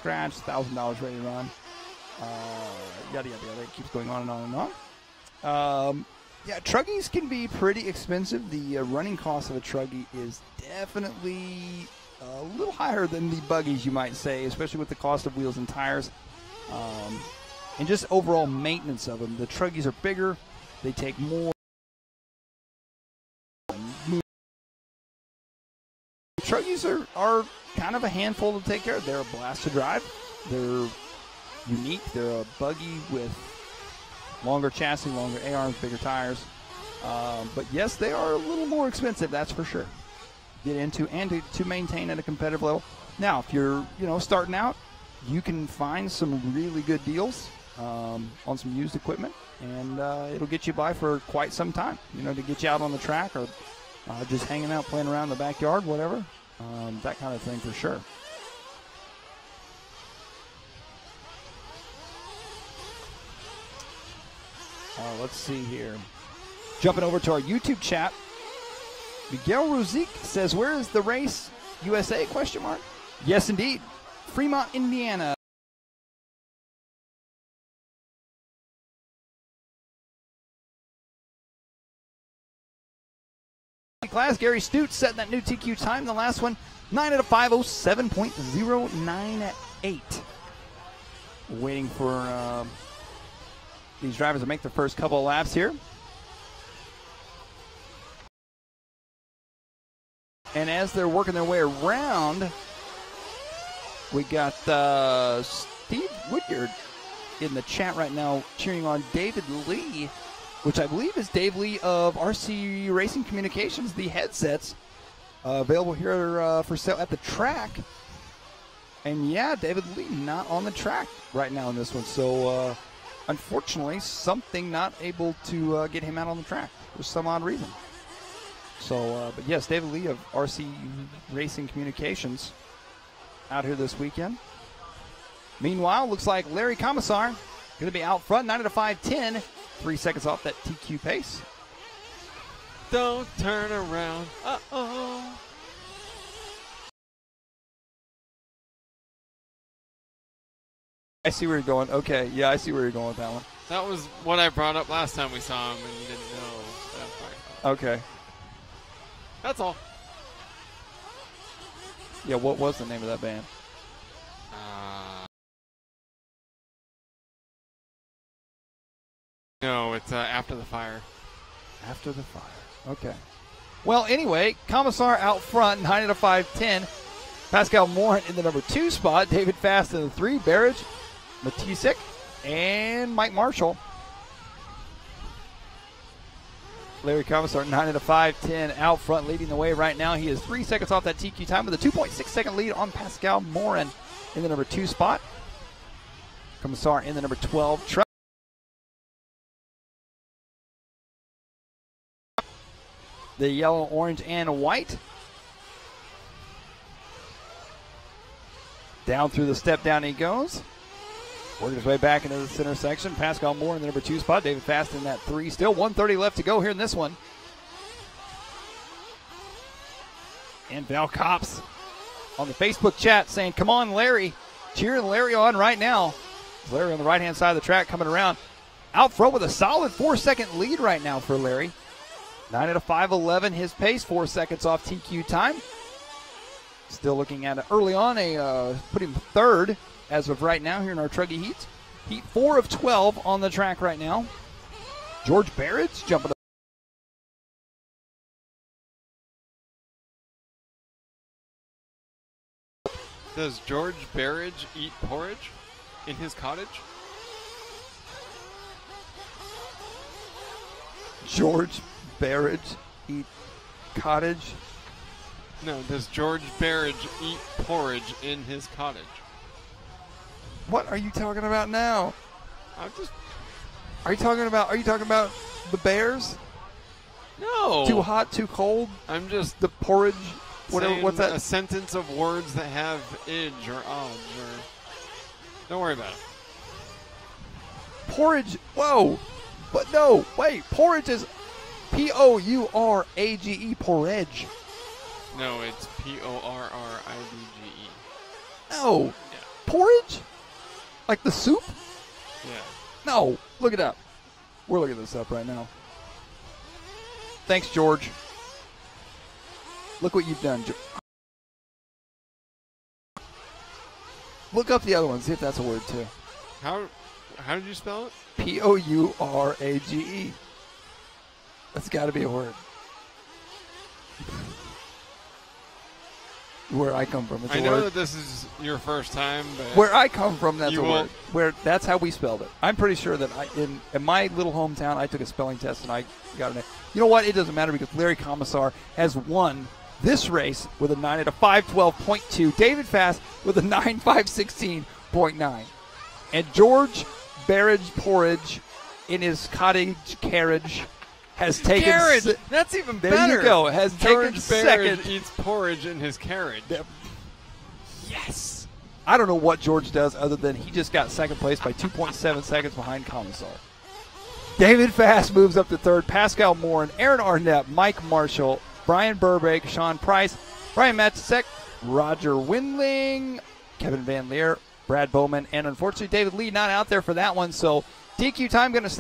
scratch, $1,000 ready to run. Yada, yada, yada. It keeps going on and on and on. Yeah, Truggies can be pretty expensive. The running cost of a Truggy is definitely a little higher than the buggies, you might say, especially with the cost of wheels and tires. And just overall maintenance of them. The Truggies are bigger. They take more. Truggies are kind of a handful to take care of. They're a blast to drive. They're unique. They're a buggy with longer chassis, longer A-arms, bigger tires. But yes, they are a little more expensive, that's for sure. Get into and to maintain at a competitive level. Now, if you're starting out, you can find some really good deals on some used equipment, and it'll get you by for quite some time. To get you out on the track or just hanging out, playing around in the backyard, whatever. That kind of thing for sure. Let's see here. Jumping over to our YouTube chat. Miguel Ruzik says, where is the race? USA? ? Yes, indeed. Fremont, Indiana. Class, Gary Stute setting that new TQ time. The last one, 9 out of 5:07.098. Waiting for these drivers to make their first couple of laps here. And as they're working their way around, we got Steve Woodyard in the chat right now cheering on David Lee, which I believe is Dave Lee of RC Racing Communications, the headsets available here for sale at the track. And yeah, David Lee not on the track right now in this one. So unfortunately, something not able to get him out on the track for some odd reason. So, but yes, David Lee of RC Racing Communications out here this weekend. Meanwhile, looks like Larry Komisar going to be out front, 9 out of 5:10. 3 seconds off that TQ pace. Don't turn around. Uh-oh. I see where you're going. Okay, yeah, I see where you're going with that one. That was what I brought up last time we saw him, and you didn't know. That's fine. Okay. That's all. Yeah, what was the name of that band? No, it's After the Fire. After the Fire. Okay. Well, anyway, Komisar out front, 9 out of 5:10. Pascal Morin in the number 2 spot. David Fast in the 3. Berridge, Matiasek, and Mike Marshall. Larry Komisar, 9 out of 5:10 out front, leading the way right now. He is 3 seconds off that TQ time with a 2.6-second lead on Pascal Morin in the number 2 spot. Komisar in the number 12 truck. The yellow, orange, and white. Down through the step down he goes. Working his way back into the center section. Pascal Morin in the number 2 spot. David Fast in that 3. Still 1:30 left to go here in this one. And Val Cops on the Facebook chat saying, come on, Larry. Cheering Larry on right now. Larry on the right-hand side of the track coming around. Out front with a solid 4-second lead right now for Larry. 9 out of 5:11 his pace. 4 seconds off TQ time. Still looking at it early on. Put him 3rd as of right now here in our Truggy heats. Heat 4 of 12 on the track right now. George Berridge jumping up. Does George Berridge eat porridge in his cottage? George Berridge eat cottage? No, does George Berridge eat porridge in his cottage? What are you talking about now? I'm just. Are you talking about the Bears? No. Too hot, too cold? I'm just the porridge. Whatever. What's that? A sentence of words that have idge or odge or. Don't worry about it. Porridge. Whoa. But no. Wait. Porridge is P-O-U-R-A-G-E. Porridge. No, it's P-O-R-R-I-D-G-E. No. Yeah. porridge? Like the soup? Yeah. No, look it up. We're looking this up right now. Thanks, George. Look what you've done. Look up the other one. See if that's a word, too. How did you spell it? Pourage. That's got to be a word. Where I come from, it's a word. I know that this is your first time, but where I come from, that's a word. That's how we spelled it. I'm pretty sure that in my little hometown, I took a spelling test and I got an A. You know what? It doesn't matter because Larry Komisar has won this race with a 9 at a 5:12.2. David Fast with a 9:5:16.9. And George Berridge Porridge in his cottage carriage has taken that's even there better. You go. Has George taken second. Berridge eats porridge in his carriage. Yes. I don't know what George does other than he just got second place by 2.7 seconds behind Komisar. David Fast moves up to third. Pascal Morin, Aaron Arnett, Mike Marshall, Brian Burbank, Sean Pryce, Brian Matiasek, Roger Wendling, Kevin Van Leer, Brad Bowman, and unfortunately David Lee not out there for that one. So DQ time going to